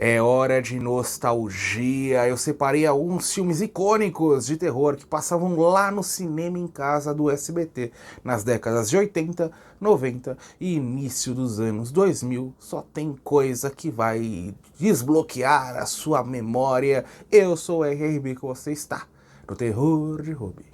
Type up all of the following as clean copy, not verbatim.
É hora de nostalgia. Eu separei alguns filmes icônicos de terror que passavam lá no cinema em casa do SBT nas décadas de 80, 90 e início dos anos 2000. Só tem coisa que vai desbloquear a sua memória. Eu sou o RRB, que você está no Terror de Ruby.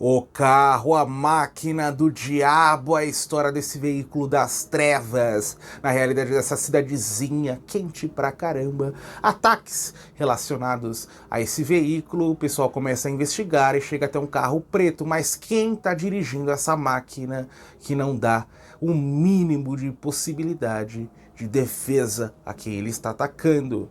O carro, a máquina do diabo, a história desse veículo das trevas, na realidade dessa cidadezinha quente pra caramba, ataques relacionados a esse veículo, o pessoal começa a investigar e chega até um carro preto, mas quem tá dirigindo essa máquina que não dá o mínimo de possibilidade de defesa a quem ele está atacando?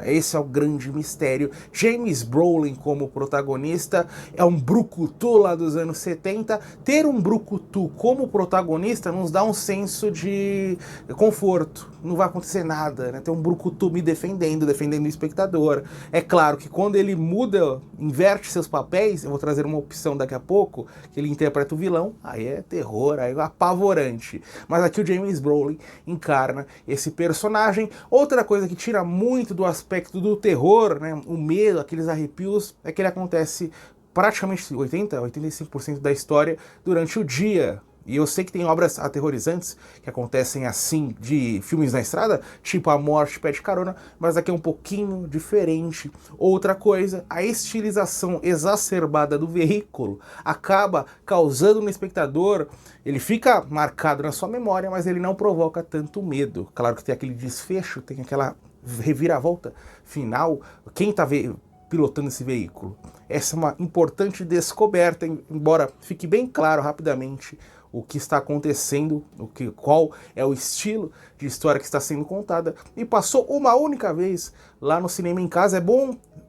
Esse é o grande mistério. James Brolin como protagonista é um brucutu lá dos anos 70. Ter um brucutu como protagonista nos dá um senso de conforto. Não vai acontecer nada, né? Ter um brucutu me defendendo o espectador. É claro que quando ele muda, inverte seus papéis, eu vou trazer uma opção daqui a pouco, que ele interpreta o vilão, aí é terror, aí é apavorante. Mas aqui o James Brolin encarna esse personagem. Outra coisa que tira muito do aspecto do terror, né, o medo, aqueles arrepios, é que ele acontece praticamente 85% da história durante o dia. E eu sei que tem obras aterrorizantes que acontecem assim, de filmes na estrada, tipo A Morte Pede Carona, mas aqui é um pouquinho diferente. Outra coisa, a estilização exacerbada do veículo acaba causando no espectador, ele fica marcado na sua memória, mas ele não provoca tanto medo. Claro que tem aquele desfecho, tem aquela reviravolta final. Quem está pilotando esse veículo? Essa é uma importante descoberta, embora fique bem claro rapidamente o que está acontecendo, qual é o estilo de história que está sendo contada, e passou uma única vez lá no Cinema em Casa.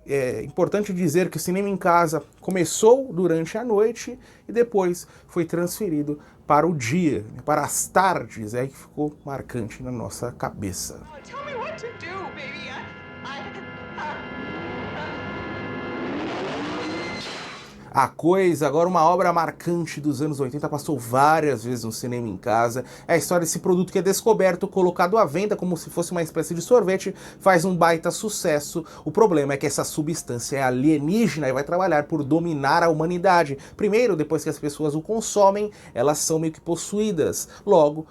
É importante dizer que o Cinema em Casa começou durante a noite e depois foi transferido para o dia, para as tardes, que ficou marcante na nossa cabeça. A Coisa, agora uma obra marcante dos anos 80, passou várias vezes no Cinema em Casa. É a história desse produto que é descoberto, colocado à venda como se fosse uma espécie de sorvete, faz um baita sucesso. O problema é que essa substância é alienígena e vai trabalhar por dominar a humanidade. Primeiro, depois que as pessoas o consomem, elas são meio que possuídas. Logo,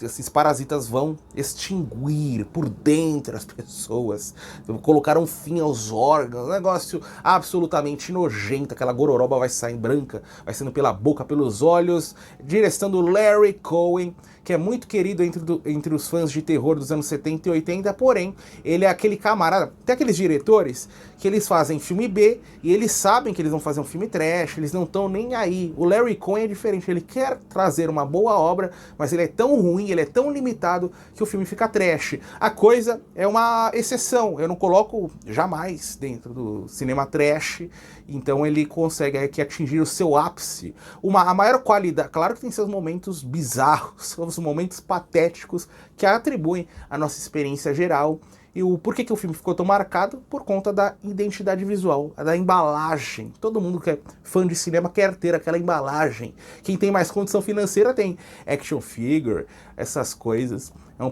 esses parasitas vão extinguir por dentro as pessoas, colocar um fim aos órgãos, um negócio absolutamente nojento. Aquela gororoba vai sair branca, vai saindo pela boca, pelos olhos. Direção do Larry Cohen, que é muito querido entre os fãs de terror dos anos 70 e 80, porém, ele é aquele camarada, tem aqueles diretores que eles fazem filme B e eles sabem que eles vão fazer um filme trash, eles não estão nem aí. O Larry Cohen é diferente, ele quer trazer uma boa obra, mas ele é tão ruim, ele é tão limitado que o filme fica trash. A Coisa é uma exceção, eu não coloco jamais dentro do cinema trash, então ele consegue aqui atingir o seu ápice. A maior qualidade, claro que tem seus momentos bizarros, seus momentos patéticos que atribuem a nossa experiência geral. E por que o filme ficou tão marcado? Por conta da identidade visual, da embalagem. Todo mundo que é fã de cinema quer ter aquela embalagem. Quem tem mais condição financeira tem action figure, essas coisas. É um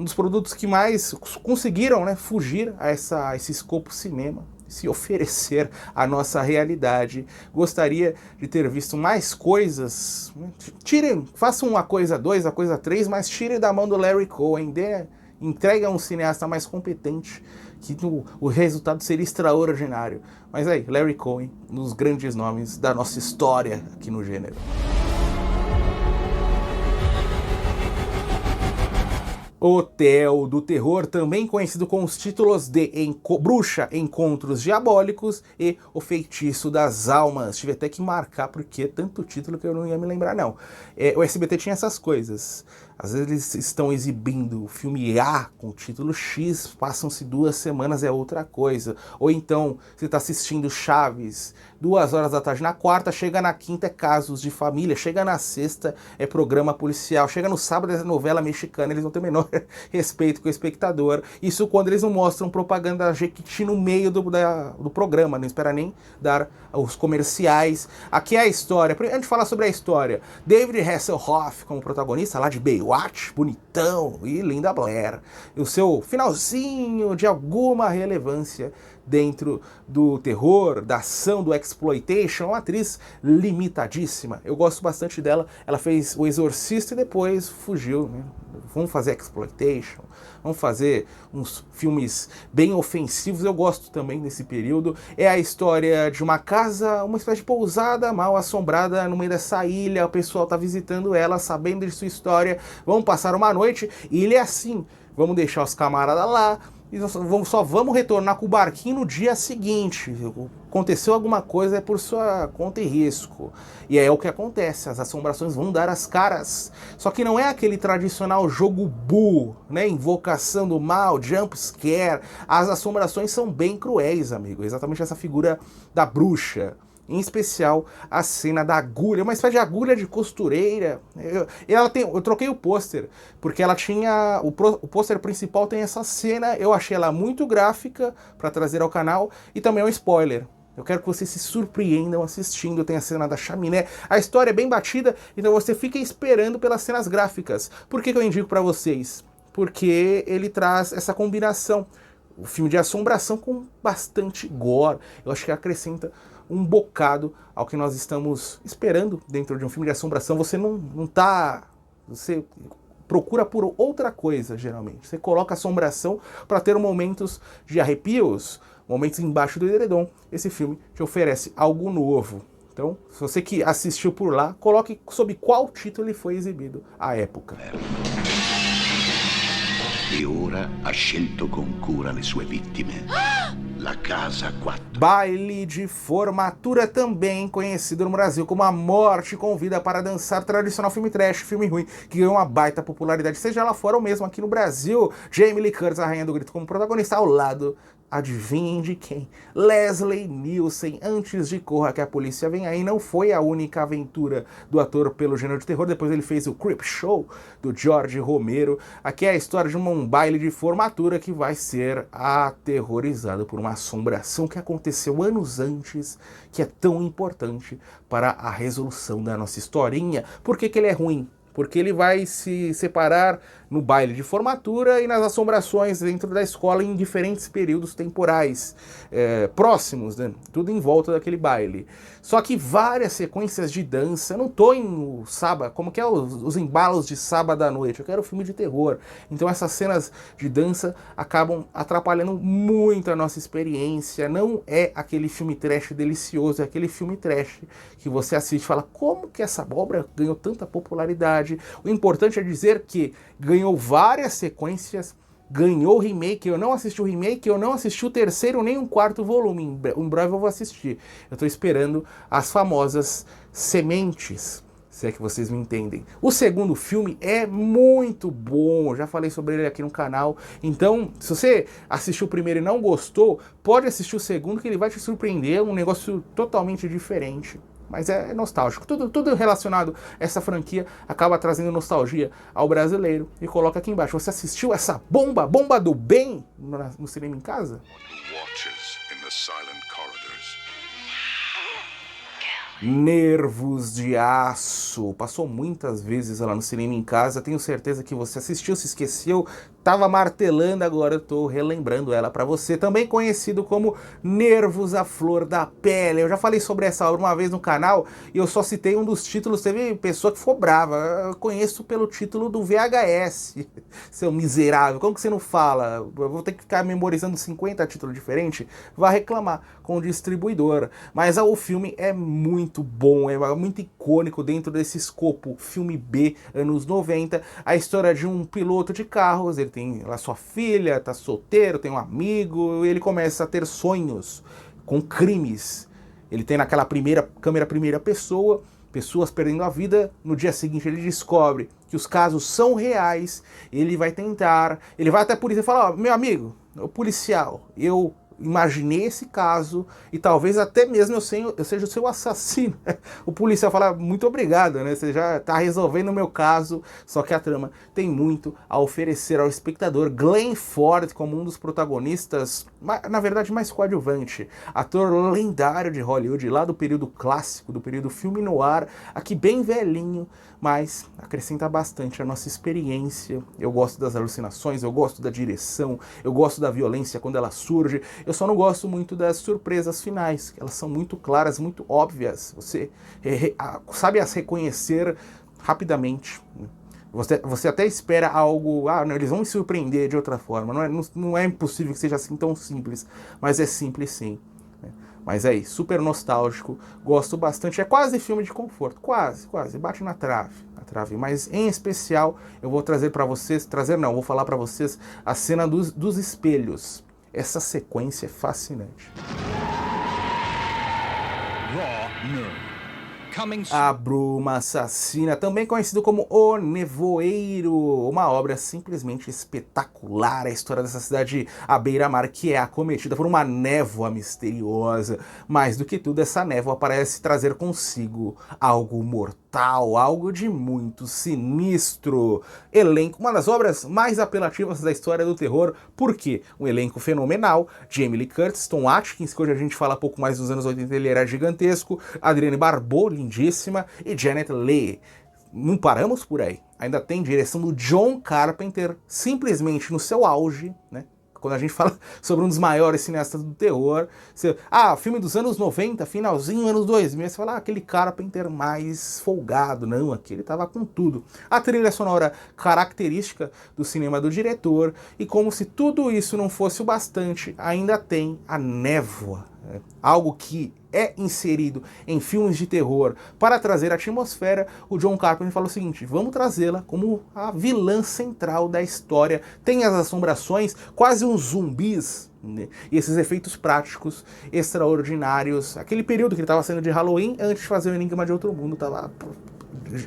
dos produtos que mais conseguiram, né, fugir a esse escopo cinema, se oferecer à nossa realidade. Gostaria de ter visto mais coisas. Façam uma Coisa 2, a Coisa 3, mas tirem da mão do Larry Cohen, entregue a um cineasta mais competente, que o resultado seria extraordinário. Mas aí, Larry Cohen, um dos grandes nomes da nossa história aqui no gênero. Hotel do Terror, também conhecido com os títulos de Bruxa, Encontros Diabólicos e O Feitiço das Almas. Tive até que marcar, porque é tanto título que eu não ia me lembrar, não. O SBT tinha essas coisas. Às vezes eles estão exibindo o filme A com o título X, passam-se 2 semanas, é outra coisa. Ou então, você está assistindo Chaves, 2 horas da tarde na quarta, chega na quinta é Casos de Família, chega na sexta é programa policial, chega no sábado é novela mexicana, eles não têm o menor respeito com o espectador. Isso quando eles não mostram propaganda Jequiti no meio do programa, não espera nem dar os comerciais. Aqui é a história, antes de falar sobre a história, David Hasselhoff como protagonista lá de Baywatch, SWAT, bonitão, e Linda Blair. E o seu finalzinho de alguma relevância dentro do terror, da ação, do exploitation, uma atriz limitadíssima. Eu gosto bastante dela. Ela fez O Exorcista e depois fugiu, né? Vamos fazer exploitation, vamos fazer uns filmes bem ofensivos. Eu gosto também desse período. É a história de uma casa, uma espécie de pousada mal assombrada no meio dessa ilha. O pessoal tá visitando ela, sabendo de sua história. Vamos passar uma noite e ele é assim. Vamos deixar os camaradas lá e só vamos retornar com o barquinho no dia seguinte. Aconteceu alguma coisa, é por sua conta e risco. E é o que acontece, as assombrações vão dar as caras. Só que não é aquele tradicional jogo Boo, né? Invocação do mal, jump scare. As assombrações são bem cruéis, amigo. Exatamente essa figura da bruxa. Em especial a cena da agulha, uma espécie de agulha de costureira. Eu troquei o pôster, porque ela tinha. O pôster principal tem essa cena, eu achei ela muito gráfica para trazer ao canal, e também é um spoiler. Eu quero que vocês se surpreendam assistindo. Tem a cena da chaminé. A história é bem batida, então você fica esperando pelas cenas gráficas. Por que eu indico para vocês? Porque ele traz essa combinação. O filme de assombração com bastante gore. Eu acho que acrescenta um bocado ao que nós estamos esperando dentro de um filme de assombração. Você não tá... Você procura por outra coisa, geralmente. Você coloca assombração para ter momentos de arrepios, momentos embaixo do edredom. Esse filme te oferece algo novo. Então, se você que assistiu por lá, coloque sob qual título ele foi exibido à época. E ora ha scelto con cura le sue vittime. La Casa 4. Baile de formatura, também conhecido no Brasil como A Morte Convida para Dançar, tradicional filme trash, filme ruim, que ganhou uma baita popularidade, seja lá fora ou mesmo aqui no Brasil. Jamie Lee Curtis, a Rainha do Grito, como protagonista, ao lado, adivinhem de quem? Leslie Nielsen. Antes de Corra que a Polícia Vem Aí, não foi a única aventura do ator pelo gênero de terror. Depois ele fez o Creepshow, do George Romero. Aqui é a história de um baile de formatura que vai ser aterrorizado por uma assombração que aconteceu anos antes, que é tão importante para a resolução da nossa historinha. Por que ele é ruim? Porque ele vai se separar no baile de formatura e nas assombrações dentro da escola em diferentes períodos temporais próximos, né? Tudo em volta daquele baile. Só que várias sequências de dança, eu não tô em sábado, como que é os embalos de sábado à noite, eu quero filme de terror. Então essas cenas de dança acabam atrapalhando muito a nossa experiência. Não é aquele filme trash delicioso, é aquele filme trash que você assiste e fala, como que essa obra ganhou tanta popularidade? O importante é dizer que ganhou várias sequências, ganhou remake. Eu não assisti o remake, eu não assisti o terceiro nem o quarto volume. Em breve eu vou assistir. Eu tô esperando as famosas sementes, se é que vocês me entendem. O segundo filme é muito bom, eu já falei sobre ele aqui no canal. Então, se você assistiu o primeiro e não gostou, pode assistir o segundo que ele vai te surpreender. É um negócio totalmente diferente. Mas é nostálgico. Tudo relacionado a essa franquia acaba trazendo nostalgia ao brasileiro. E coloca aqui embaixo. Você assistiu essa bomba do bem no cinema em casa? Nervos de Aço. Passou muitas vezes lá no cinema em casa. Tenho certeza que você assistiu, se esqueceu, tava martelando, agora eu tô relembrando ela pra você. Também conhecido como Nervos à Flor da Pele. Eu já falei sobre essa obra uma vez no canal e eu só citei um dos títulos. Teve pessoa que ficou brava. Eu conheço pelo título do VHS. Seu miserável, como que você não fala? Eu vou ter que ficar memorizando 50 títulos diferentes? Vai reclamar com o distribuidor. Mas o filme é muito bom, é muito icônico dentro desse escopo filme B, anos 90. A história de um piloto de carros. Ele tem lá sua filha, tá solteiro, tem um amigo, e ele começa a ter sonhos com crimes. Ele tem naquela câmera primeira pessoa, pessoas perdendo a vida. No dia seguinte ele descobre que os casos são reais. Ele vai até a polícia e falar, ó, meu amigo, o policial, eu imaginei esse caso e talvez até mesmo eu seja o seu assassino. O policial fala, muito obrigado, né? Você já está resolvendo o meu caso. Só que a trama tem muito a oferecer ao espectador. Glenn Ford como um dos protagonistas, na verdade mais coadjuvante, ator lendário de Hollywood, lá do período clássico, do período filme noir, aqui bem velhinho, mas acrescenta bastante a nossa experiência. Eu gosto das alucinações, eu gosto da direção, eu gosto da violência quando ela surge, eu só não gosto muito das surpresas finais, elas são muito claras, muito óbvias, você sabe as reconhecer rapidamente. Você até espera algo, não, eles vão me surpreender de outra forma, não é impossível que seja assim tão simples, mas é simples sim. Mas é isso, super nostálgico, gosto bastante, é quase filme de conforto, quase, bate na trave, mas em especial eu vou trazer para vocês, vou falar para vocês a cena dos espelhos. Essa sequência é fascinante. Raw Nerve. A Bruma Assassina, também conhecido como O Nevoeiro, uma obra simplesmente espetacular, a história dessa cidade à beira-mar que é acometida por uma névoa misteriosa. Mais do que tudo, essa névoa parece trazer consigo algo mortal, algo de muito sinistro. Elenco, uma das obras mais apelativas da história do terror, porque um elenco fenomenal, Jamie Lee Curtis, Tom Atkins, que hoje a gente fala pouco mais dos anos 80, ele era gigantesco, Adrienne Barbeau, lindíssima, e Janet Leigh. Não paramos por aí. Ainda tem direção do John Carpenter, simplesmente no seu auge, né? Quando a gente fala sobre um dos maiores cineastas do terror, filme dos anos 90, finalzinho anos 2000, você fala, aquele Carpenter mais folgado. Não, aquele tava com tudo. A trilha sonora característica do cinema do diretor, e como se tudo isso não fosse o bastante, ainda tem a névoa, algo que é inserido em filmes de terror para trazer a atmosfera. O John Carpenter falou o seguinte, vamos trazê-la como a vilã central da história. Tem as assombrações, quase uns zumbis, né? E esses efeitos práticos extraordinários. Aquele período que ele estava saindo de Halloween, antes de fazer o Enigma de Outro Mundo, tava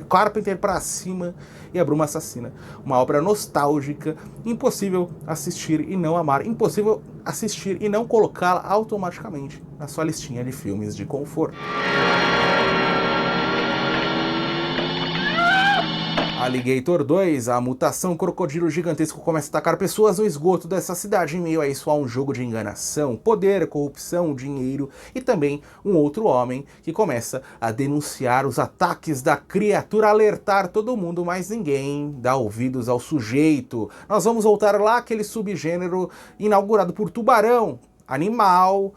Carpenter pra cima, e a Bruma Assassina. Uma obra nostálgica, impossível assistir e não amar, impossível assistir e não colocá-la automaticamente na sua listinha de filmes de conforto. Alligator 2, a mutação crocodilo gigantesco começa a atacar pessoas no esgoto dessa cidade. Em meio a isso há um jogo de enganação, poder, corrupção, dinheiro e também um outro homem que começa a denunciar os ataques da criatura, alertar todo mundo, mas ninguém dá ouvidos ao sujeito. Nós vamos voltar lá àquele subgênero inaugurado por Tubarão, animal,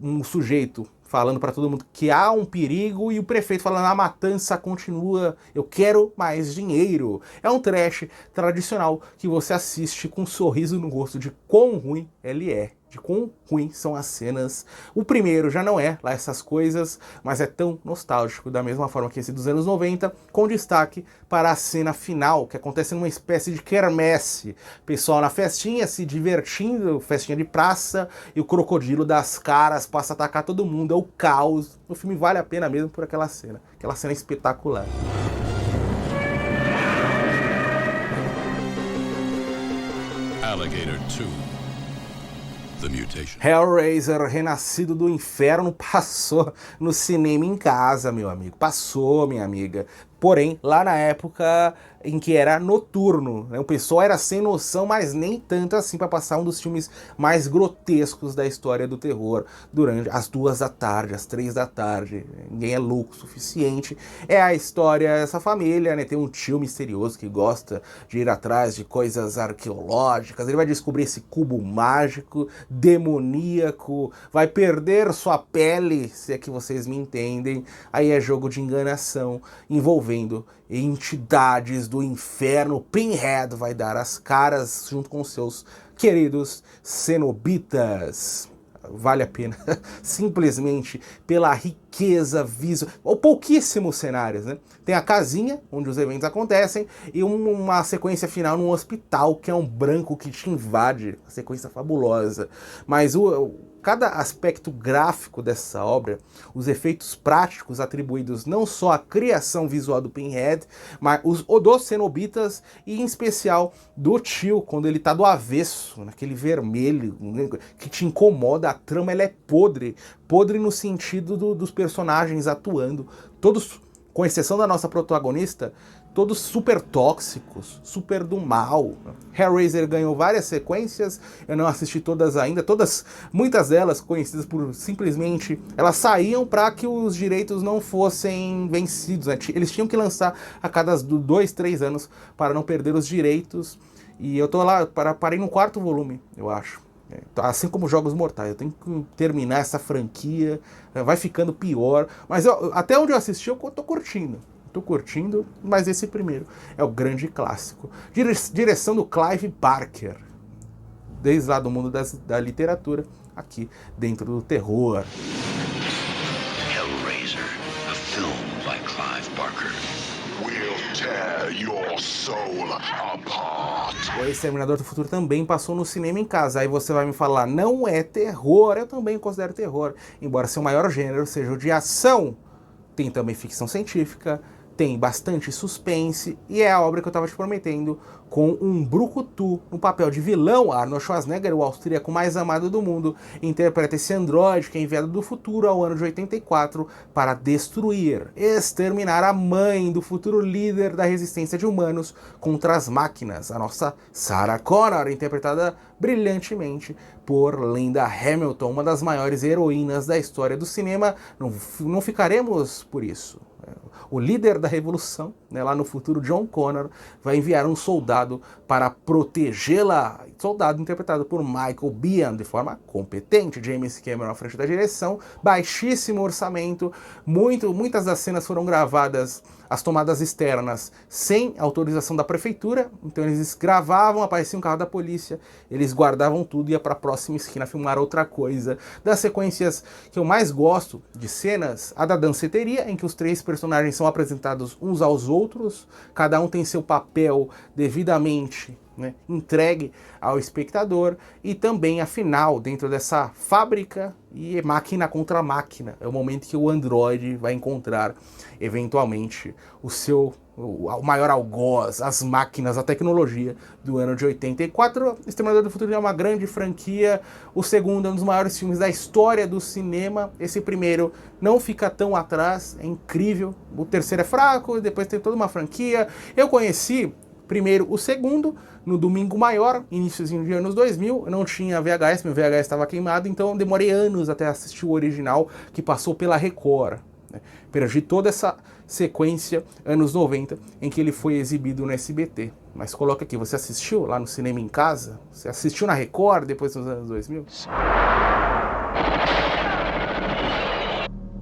um sujeito falando para todo mundo que há um perigo e o prefeito falando, a matança continua, eu quero mais dinheiro. É um trash tradicional que você assiste com um sorriso no rosto de quão ruim ele é, de quão ruim são as cenas. O primeiro já não é lá essas coisas, mas é tão nostálgico, da mesma forma que esse dos anos 90, com destaque para a cena final, que acontece numa espécie de quermesse. Pessoal na festinha, se divertindo, festinha de praça, e o crocodilo das caras passa a atacar todo mundo, é o caos. O filme vale a pena mesmo por aquela cena espetacular. Alligator 2. The Mutation. Hellraiser, Renascido do Inferno, passou no cinema em casa, meu amigo. Passou, minha amiga. Porém, lá na época em que era noturno, né? O pessoal era sem noção, mas nem tanto assim, para passar um dos filmes mais grotescos da história do terror durante as 2 da tarde, as 3 da tarde. Ninguém é louco o suficiente. É a história dessa família, né? Tem um tio misterioso que gosta de ir atrás de coisas arqueológicas. Ele vai descobrir esse cubo mágico, demoníaco, vai perder sua pele, se é que vocês me entendem. Aí é jogo de enganação envolvendo entidades do inferno. Pinhead vai dar as caras junto com seus queridos cenobitas. Vale a pena, simplesmente pela riqueza visual, ou pouquíssimos cenários, né? Tem a casinha, onde os eventos acontecem, e uma sequência final num hospital, que é um branco que te invade, uma sequência fabulosa. Mas cada aspecto gráfico dessa obra, os efeitos práticos atribuídos não só à criação visual do Pinhead, mas dos cenobitas e em especial do tio, quando ele tá do avesso, naquele vermelho, que te incomoda. A trama ela é podre no sentido dos personagens atuando, todos, com exceção da nossa protagonista, todos super tóxicos, super do mal. Hellraiser ganhou várias sequências, eu não assisti todas ainda, muitas delas conhecidas por simplesmente, elas saíam para que os direitos não fossem vencidos, né? Eles tinham que lançar a cada 2, 3 anos para não perder os direitos, e eu tô lá, parei no 4º volume, eu acho. Assim como Jogos Mortais, eu tenho que terminar essa franquia, vai ficando pior, mas até onde eu assisti eu tô curtindo. Tô curtindo, mas esse primeiro é o grande clássico. Direção do Clive Barker, desde lá do mundo da literatura, aqui dentro do terror. Hellraiser, a film by Clive Barker. We'll tear your soul apart. O Exterminador do Futuro também passou no cinema em casa. Aí você vai me falar, não é terror. Eu também considero terror, embora seu maior gênero seja o de ação. Tem também ficção científica, tem bastante suspense, e é a obra que eu estava te prometendo, com um brucutu no papel de vilão. Arnold Schwarzenegger, o austríaco mais amado do mundo, interpreta esse androide que é enviado do futuro ao ano de 84 para destruir, exterminar a mãe do futuro líder da resistência de humanos contra as máquinas, a nossa Sarah Connor, interpretada brilhantemente por Linda Hamilton, uma das maiores heroínas da história do cinema. Não ficaremos por isso. O líder da revolução, né, lá no futuro, John Connor, vai enviar um soldado para protegê-la. Soldado interpretado por Michael Biehn, de forma competente. James Cameron à frente da direção, baixíssimo orçamento, muitas das cenas foram gravadas, as tomadas externas, sem autorização da prefeitura. Então eles gravavam, aparecia um carro da polícia, eles guardavam tudo e ia para a próxima esquina filmar outra coisa. Das sequências que eu mais gosto de cenas, a da danceteria, em que os 3 personagens são apresentados uns aos outros, cada um tem seu papel devidamente, né, entregue ao espectador, e também a final dentro dessa fábrica, e é máquina contra máquina. É o momento que o androide vai encontrar eventualmente o maior algoz, as máquinas, a tecnologia do ano de 84. Exterminador do Futuro é uma grande franquia, o segundo é um dos maiores filmes da história do cinema, esse primeiro não fica tão atrás, é incrível, o terceiro é fraco, depois tem toda uma franquia. Eu conheci primeiro o segundo, no Domingo Maior, iníciozinho de anos 2000, eu não tinha VHS, meu VHS estava queimado, então demorei anos até assistir o original, que passou pela Record. Né? Perdi toda essa sequência, anos 90, em que ele foi exibido no SBT. Mas coloca aqui, você assistiu lá no cinema em casa? Você assistiu na Record depois dos anos 2000?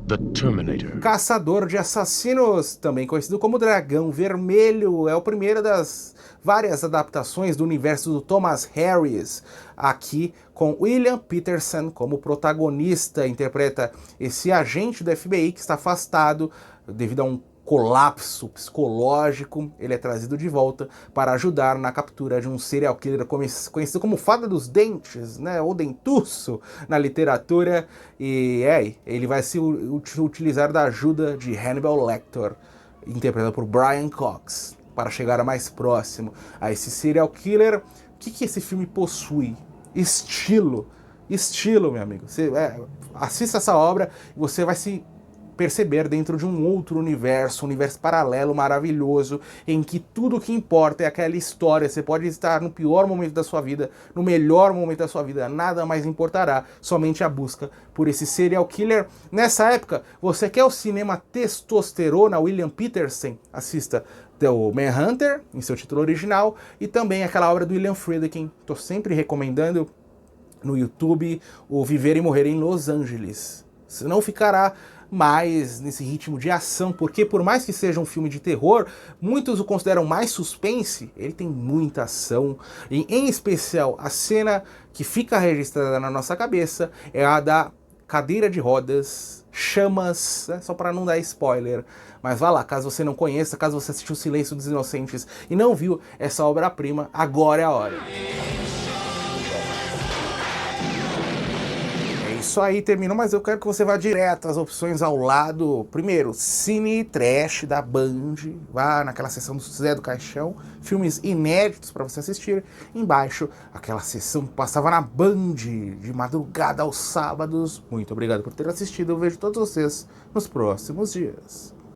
The Terminator. Caçador de Assassinos, também conhecido como Dragão Vermelho, é o primeiro das várias adaptações do universo do Thomas Harris, aqui com William Petersen como protagonista. Interpreta esse agente do FBI que está afastado devido a um colapso psicológico. Ele é trazido de volta para ajudar na captura de um serial killer conhecido como Fada dos Dentes, né, ou Dentuço na literatura, e ele vai se utilizar da ajuda de Hannibal Lecter, interpretado por Brian Cox, para chegar mais próximo a esse serial killer. O que esse filme possui? Estilo, meu amigo. Você assista essa obra e você vai se perceber dentro de um outro universo, um universo paralelo maravilhoso, em que tudo o que importa é aquela história. Você pode estar no pior momento da sua vida, no melhor momento da sua vida, nada mais importará, somente a busca por esse serial killer. Nessa época, você quer o cinema testosterona, William Petersen? Assista The Manhunter, em seu título original, e também aquela obra do William Friedkin, estou sempre recomendando no YouTube, o Viver e Morrer em Los Angeles. Você não ficará mais nesse ritmo de ação, porque por mais que seja um filme de terror, muitos o consideram mais suspense. Ele tem muita ação, e em especial a cena que fica registrada na nossa cabeça é a da cadeira de rodas, chamas, né? Só para não dar spoiler, mas vá lá, caso você não conheça, caso você assistiu Silêncio dos Inocentes e não viu essa obra-prima, agora é a hora. Isso aí, terminou, mas eu quero que você vá direto às opções ao lado. Primeiro, Cine Trash da Band, vá naquela seção do Zé do Caixão, filmes inéditos para você assistir. Embaixo, aquela sessão que passava na Band de madrugada aos sábados. Muito obrigado por ter assistido, eu vejo todos vocês nos próximos dias.